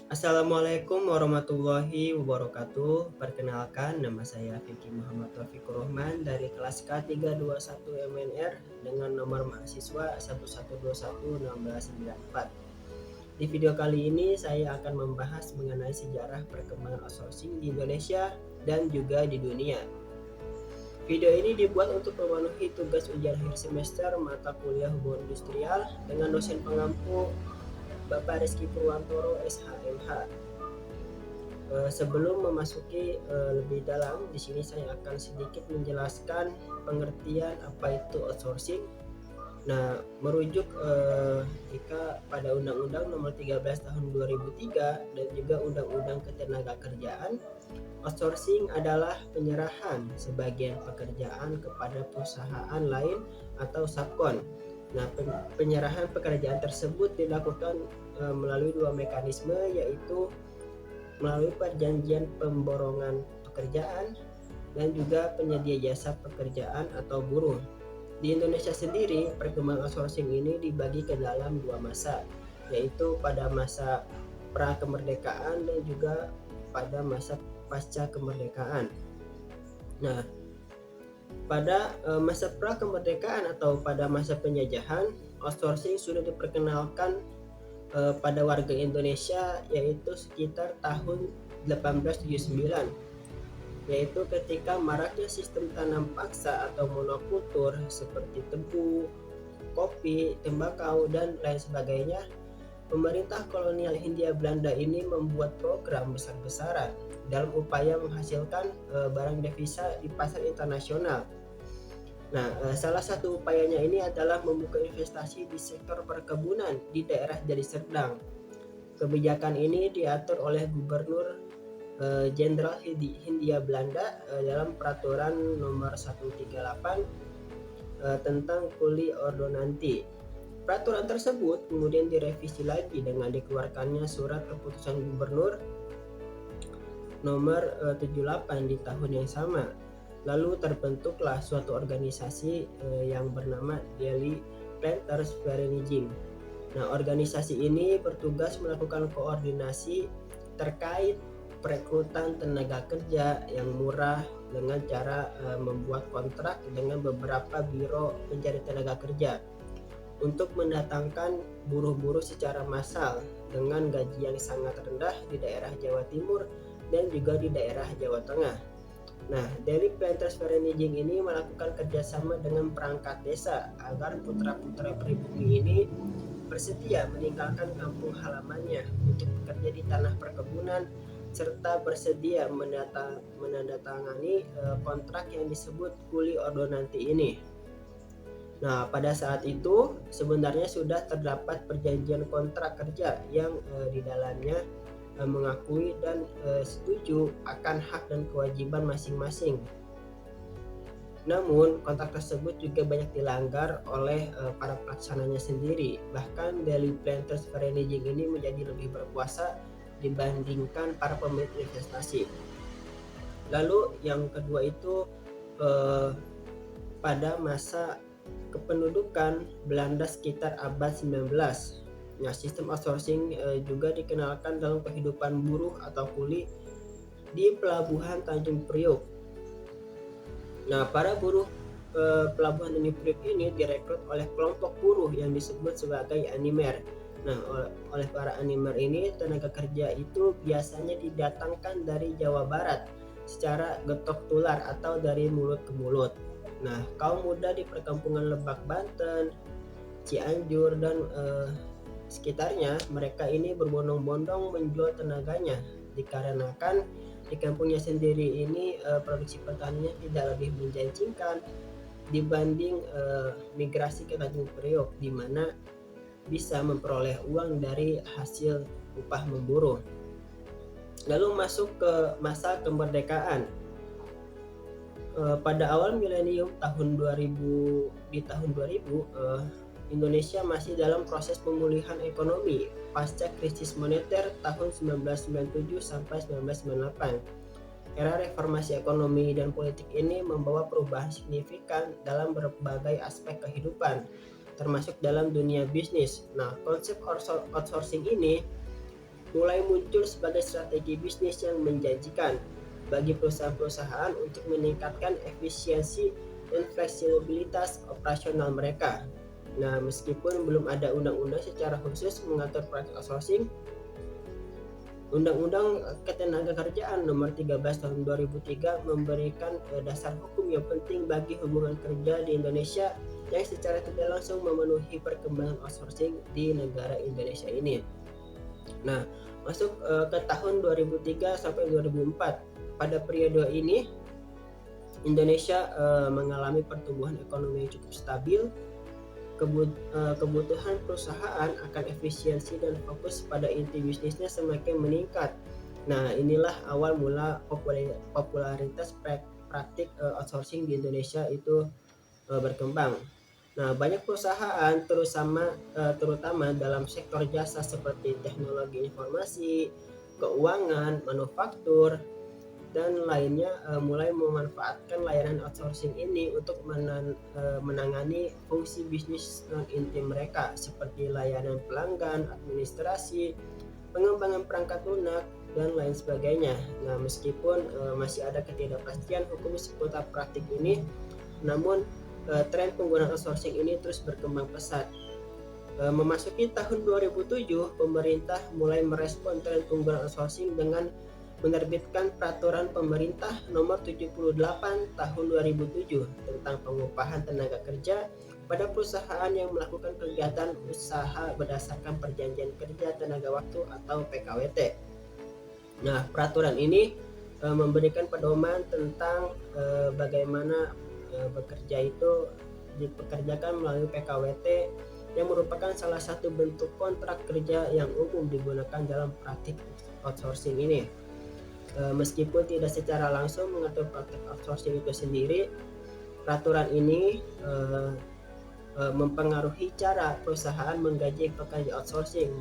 Assalamualaikum warahmatullahi wabarakatuh. Perkenalkan, nama saya Vicky Muhammad Taufikur Rahman dari kelas K321 MNR dengan nomor mahasiswa 11211694. Di video kali ini saya akan membahas mengenai sejarah perkembangan outsourcing di Indonesia dan juga di dunia. Video ini dibuat untuk memenuhi tugas ujian akhir semester mata kuliah hubungan industrial dengan dosen pengampu Bapak Rizky Purwantoro SHMH. Sebelum memasuki lebih dalam, di sini saya akan sedikit menjelaskan pengertian apa itu outsourcing. Nah, merujuk jika pada Undang-Undang Nomor 13 Tahun 2003 dan juga Undang-Undang Ketenagakerjaan, outsourcing adalah penyerahan sebagian pekerjaan kepada perusahaan lain atau subkon. Nah, penyerahan pekerjaan tersebut dilakukan melalui dua mekanisme, yaitu melalui perjanjian pemborongan pekerjaan dan juga penyedia jasa pekerjaan atau buruh. Di Indonesia sendiri, perkembangan outsourcing ini dibagi ke dalam dua masa, yaitu pada masa pra-kemerdekaan dan juga pada masa pasca kemerdekaan. Nah, pada masa pra-kemerdekaan atau pada masa penjajahan, outsourcing sudah diperkenalkan pada warga Indonesia, yaitu sekitar tahun 1879, yaitu ketika maraknya sistem tanam paksa atau monokultur seperti tebu, kopi, tembakau, dan lain sebagainya. Pemerintah kolonial Hindia Belanda ini membuat program besar-besaran dalam upaya menghasilkan barang devisa di pasar internasional. Nah, salah satu upayanya ini adalah membuka investasi di sektor perkebunan di daerah Deli Serdang. Kebijakan ini diatur oleh Gubernur Jenderal Hindia Belanda dalam Peraturan Nomor 138 tentang Kuli Ordonanti. Peraturan tersebut kemudian direvisi lagi dengan dikeluarkannya Surat Keputusan Gubernur Nomor 78 di tahun yang sama. Lalu terbentuklah suatu organisasi yang bernama Delhi Planters Vereniging. Nah, organisasi ini bertugas melakukan koordinasi terkait perekrutan tenaga kerja yang murah dengan cara membuat kontrak dengan beberapa biro pencari tenaga kerja untuk mendatangkan buruh-buruh secara massal dengan gaji yang sangat rendah di daerah Jawa Timur dan juga di daerah Jawa Tengah. Nah, Delhi Planters Vereniging ini melakukan kerjasama dengan perangkat desa agar putra-putra pribumi ini bersedia meninggalkan kampung halamannya untuk bekerja di tanah perkebunan serta bersedia menandatangani kontrak yang disebut Kuli Ordonanti ini. Nah, pada saat itu sebenarnya sudah terdapat perjanjian kontrak kerja yang di dalamnya mengakui dan setuju akan hak dan kewajiban masing-masing. Namun, kontrak tersebut juga banyak dilanggar oleh para pelaksananya sendiri. Bahkan Delhi Planters Vereniging ini menjadi lebih berkuasa dibandingkan para pemilik investasi. Lalu yang kedua itu pada masa kependudukan Belanda sekitar abad 19. Nah, sistem outsourcing juga dikenalkan dalam kehidupan buruh atau kuli di pelabuhan Tanjung Priok. Nah, para buruh pelabuhan Tanjung Priok ini direkrut oleh kelompok buruh yang disebut sebagai animer. Nah, oleh para animer ini tenaga kerja itu biasanya didatangkan dari Jawa Barat secara getok tular atau dari mulut ke mulut. Nah, kaum muda di perkampungan Lebak, Banten, Cianjur, dan sekitarnya, mereka ini berbondong-bondong menjual tenaganya dikarenakan di kampungnya sendiri ini produksi pertaniannya tidak lebih menjanjikan dibanding migrasi ke Tanjung Priok, di mana bisa memperoleh uang dari hasil upah memburuh. Lalu masuk ke masa kemerdekaan. Pada awal milenium tahun 2000, di tahun 2000 Indonesia masih dalam proses pemulihan ekonomi pasca krisis moneter tahun 1997 sampai 1998. Era reformasi ekonomi dan politik ini membawa perubahan signifikan dalam berbagai aspek kehidupan, termasuk dalam dunia bisnis. Nah, konsep outsourcing ini mulai muncul sebagai strategi bisnis yang menjanjikan bagi perusahaan-perusahaan untuk meningkatkan efisiensi dan fleksibilitas operasional mereka. Nah, meskipun belum ada undang-undang secara khusus mengatur praktik outsourcing, Undang-Undang Ketenagakerjaan Nomor 13 Tahun 2003 memberikan dasar hukum yang penting bagi hubungan kerja di Indonesia yang secara tidak langsung memenuhi perkembangan outsourcing di negara Indonesia ini. Nah, masuk ke tahun 2003 sampai 2004. Pada periode ini Indonesia mengalami pertumbuhan ekonomi yang cukup stabil. Kebutuhan perusahaan akan efisiensi dan fokus pada inti bisnisnya semakin meningkat. Nah, inilah awal mula popularitas praktik outsourcing di Indonesia itu berkembang. Nah, banyak perusahaan terutama dalam sektor jasa seperti teknologi informasi, keuangan, manufaktur, dan lainnya mulai memanfaatkan layanan outsourcing ini untuk menangani fungsi bisnis non-inti mereka seperti layanan pelanggan, administrasi, pengembangan perangkat lunak, dan lain sebagainya. Nah, meskipun masih ada ketidakpastian hukum seputar praktik ini, namun tren penggunaan outsourcing ini terus berkembang pesat. Memasuki tahun 2007, pemerintah mulai merespon tren penggunaan outsourcing dengan menerbitkan Peraturan Pemerintah Nomor 78 Tahun 2007 tentang pengupahan tenaga kerja pada perusahaan yang melakukan kegiatan usaha berdasarkan perjanjian kerja tenaga waktu atau PKWT. Nah, peraturan ini memberikan pedoman tentang bagaimana bekerja itu dipekerjakan melalui PKWT yang merupakan salah satu bentuk kontrak kerja yang umum digunakan dalam praktik outsourcing ini. Meskipun tidak secara langsung mengatur praktik outsourcing itu sendiri, peraturan ini mempengaruhi cara perusahaan menggaji pekerja outsourcing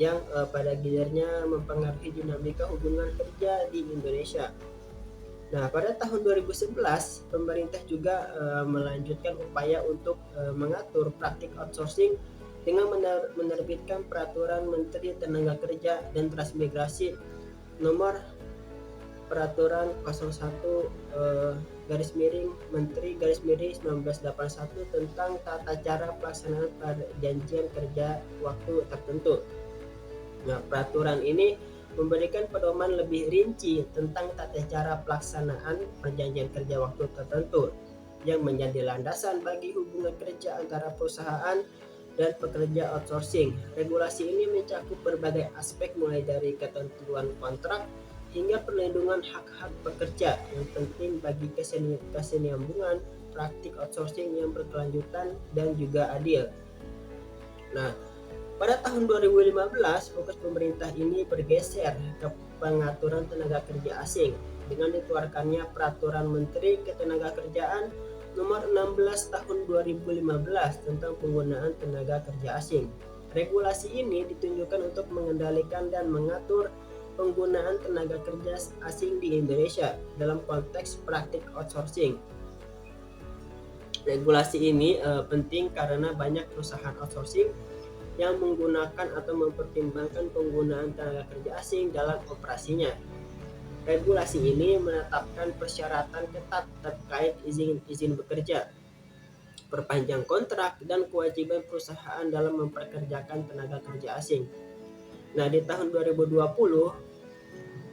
yang pada gilirannya mempengaruhi dinamika hubungan kerja di Indonesia. Nah, pada tahun 2011, pemerintah juga melanjutkan upaya untuk mengatur praktik outsourcing dengan menerbitkan Peraturan Menteri Tenaga Kerja dan Transmigrasi Nomor Peraturan 01 Menteri 1981 tentang tata cara pelaksanaan perjanjian kerja waktu tertentu. Nah, peraturan ini memberikan pedoman lebih rinci tentang tata cara pelaksanaan perjanjian kerja waktu tertentu yang menjadi landasan bagi hubungan kerja antara perusahaan dan pekerja outsourcing. Regulasi ini mencakup berbagai aspek mulai dari ketentuan kontrak hingga perlindungan hak-hak pekerja yang penting bagi kesinambungan praktik outsourcing yang berkelanjutan dan juga adil. Nah, pada tahun 2015, fokus pemerintah ini bergeser ke pengaturan tenaga kerja asing dengan dikeluarkannya Peraturan Menteri Ketenagakerjaan Nomor 16 Tahun 2015 tentang penggunaan tenaga kerja asing. Regulasi ini ditunjukkan untuk mengendalikan dan mengatur penggunaan tenaga kerja asing di Indonesia dalam konteks praktik outsourcing. Regulasi ini penting karena banyak perusahaan outsourcing yang menggunakan atau mempertimbangkan penggunaan tenaga kerja asing dalam operasinya. Regulasi ini menetapkan persyaratan ketat terkait izin bekerja, perpanjang kontrak, dan kewajiban perusahaan dalam memperkerjakan tenaga kerja asing. Nah, di tahun 2020,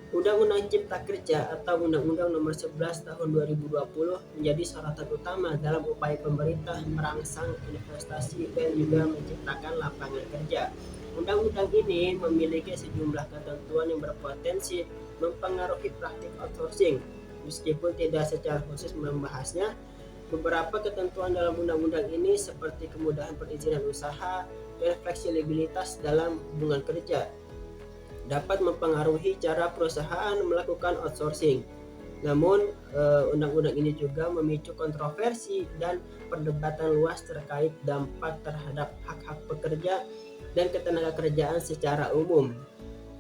Undang-Undang Cipta Kerja atau Undang-Undang Nomor 11 Tahun 2020 menjadi sorotan utama dalam upaya pemerintah merangsang investasi dan juga menciptakan lapangan kerja. Undang-undang ini memiliki sejumlah ketentuan yang berpotensi mempengaruhi praktik outsourcing. Meskipun tidak secara khusus membahasnya, beberapa ketentuan dalam undang-undang ini seperti kemudahan perizinan usaha dan fleksibilitas dalam hubungan kerja dapat mempengaruhi cara perusahaan melakukan outsourcing. Namun, undang-undang ini juga memicu kontroversi dan perdebatan luas terkait dampak terhadap hak-hak pekerja dan ketenagakerjaan secara umum.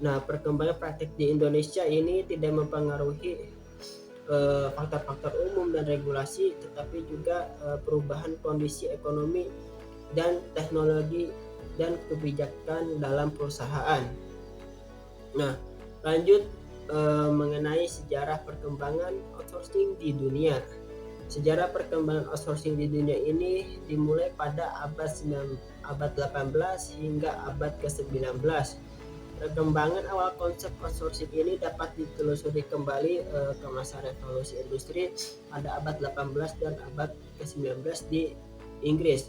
Nah, perkembangan praktik di Indonesia ini tidak mempengaruhi faktor-faktor umum dan regulasi, tetapi juga perubahan kondisi ekonomi dan teknologi dan kebijakan dalam perusahaan. Nah, lanjut mengenai sejarah perkembangan outsourcing di dunia. Sejarah perkembangan outsourcing di dunia ini dimulai pada abad 18 hingga abad ke-19. Perkembangan awal konsep outsourcing ini dapat ditelusuri kembali ke masa revolusi industri pada abad 18 dan abad ke-19 di Inggris.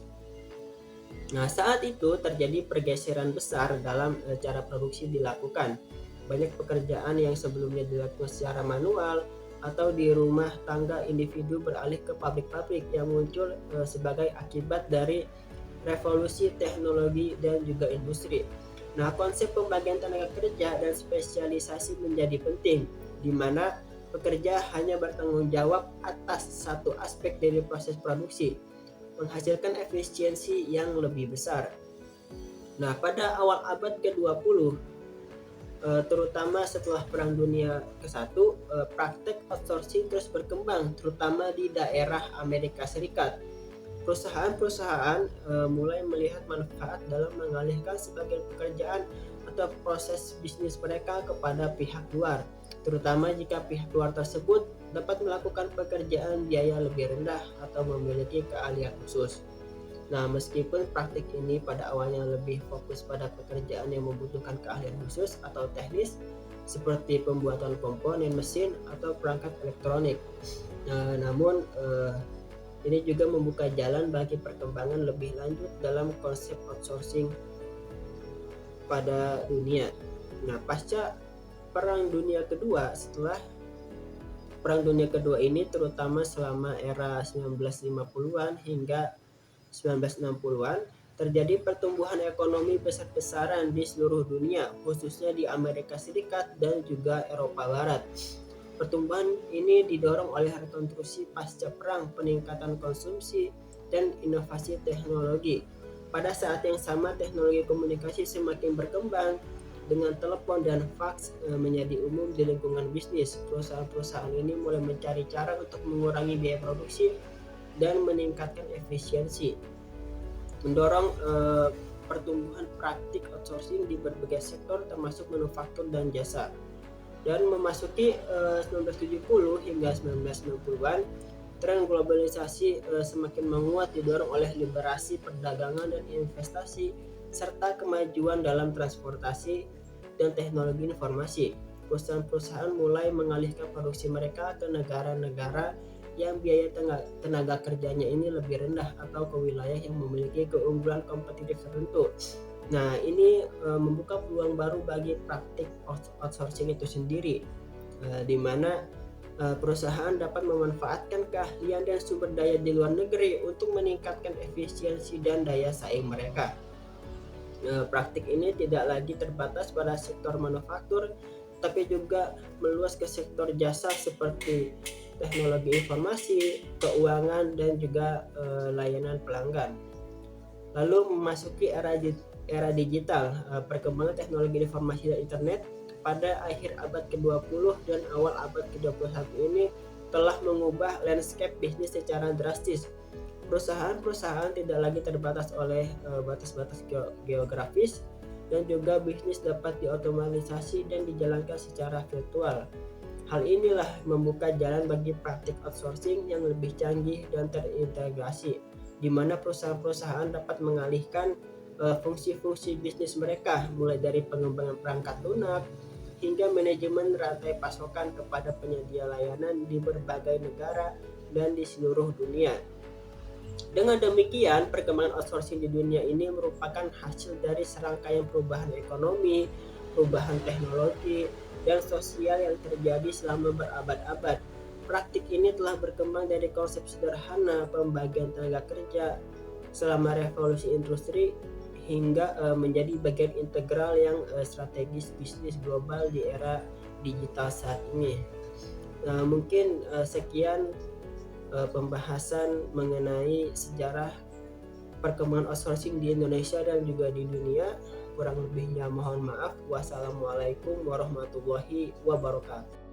Nah, saat itu terjadi pergeseran besar dalam cara produksi dilakukan. Banyak pekerjaan yang sebelumnya dilakukan secara manual atau di rumah tangga individu beralih ke pabrik-pabrik yang muncul sebagai akibat dari revolusi teknologi dan juga industri. Nah, konsep pembagian tenaga kerja dan spesialisasi menjadi penting, di mana pekerja hanya bertanggung jawab atas satu aspek dari proses produksi, menghasilkan efisiensi yang lebih besar. Nah, pada awal abad ke-20, terutama setelah Perang Dunia ke-1, praktek outsourcing terus berkembang, terutama di daerah Amerika Serikat. Perusahaan-perusahaan mulai melihat manfaat dalam mengalihkan sebagian pekerjaan atau proses bisnis mereka kepada pihak luar, terutama jika pihak luar tersebut dapat melakukan pekerjaan biaya lebih rendah atau memiliki keahlian khusus. Nah, meskipun praktik ini pada awalnya lebih fokus pada pekerjaan yang membutuhkan keahlian khusus atau teknis, seperti pembuatan komponen mesin atau perangkat elektronik. Namun ini juga membuka jalan bagi perkembangan lebih lanjut dalam konsep outsourcing pada dunia. Nah, pasca Perang Dunia Kedua, setelah Perang Dunia Kedua ini terutama selama era 1950-an hingga 1960-an, terjadi pertumbuhan ekonomi besar-besaran di seluruh dunia, khususnya di Amerika Serikat dan juga Eropa Barat. Pertumbuhan ini didorong oleh rekonstruksi pasca perang, peningkatan konsumsi, dan inovasi teknologi. Pada saat yang sama, teknologi komunikasi semakin berkembang, dengan telepon dan fax menjadi umum di lingkungan bisnis. Perusahaan-perusahaan ini mulai mencari cara untuk mengurangi biaya produksi dan meningkatkan efisiensi, mendorong pertumbuhan praktik outsourcing di berbagai sektor termasuk manufaktur dan jasa. Dan memasuki 1970 hingga 1990-an, tren globalisasi semakin menguat didorong oleh liberasi perdagangan dan investasi serta kemajuan dalam transportasi dan teknologi informasi. Perusahaan-perusahaan mulai mengalihkan produksi mereka ke negara-negara yang biaya tenaga kerjanya ini lebih rendah atau ke wilayah yang memiliki keunggulan kompetitif tertentu. Nah, ini membuka peluang baru bagi praktik outsourcing itu sendiri, di mana perusahaan dapat memanfaatkan keahlian dan sumber daya di luar negeri untuk meningkatkan efisiensi dan daya saing mereka. Praktik ini tidak lagi terbatas pada sektor manufaktur, tapi juga meluas ke sektor jasa seperti teknologi informasi, keuangan, dan juga layanan pelanggan. Lalu memasuki era digital, perkembangan teknologi informasi dan internet pada akhir abad ke-20 dan awal abad ke-21 ini telah mengubah landscape bisnis secara drastis. Perusahaan-perusahaan tidak lagi terbatas oleh batas-batas geografis, dan juga bisnis dapat diotomatisasi dan dijalankan secara virtual. Hal inilah membuka jalan bagi praktik outsourcing yang lebih canggih dan terintegrasi, di mana perusahaan-perusahaan dapat mengalihkan fungsi-fungsi bisnis mereka, mulai dari pengembangan perangkat lunak hingga manajemen rantai pasokan kepada penyedia layanan di berbagai negara dan di seluruh dunia. Dengan demikian, perkembangan outsourcing di dunia ini merupakan hasil dari serangkaian perubahan ekonomi, perubahan teknologi, dan sosial yang terjadi selama berabad-abad. Praktik ini telah berkembang dari konsep sederhana pembagian tenaga kerja selama revolusi industri hingga menjadi bagian integral yang strategis bisnis global di era digital saat ini. Mungkin sekian pembahasan mengenai sejarah perkembangan outsourcing di Indonesia dan juga di dunia. Kurang lebihnya mohon maaf. Wassalamualaikum warahmatullahi wabarakatuh.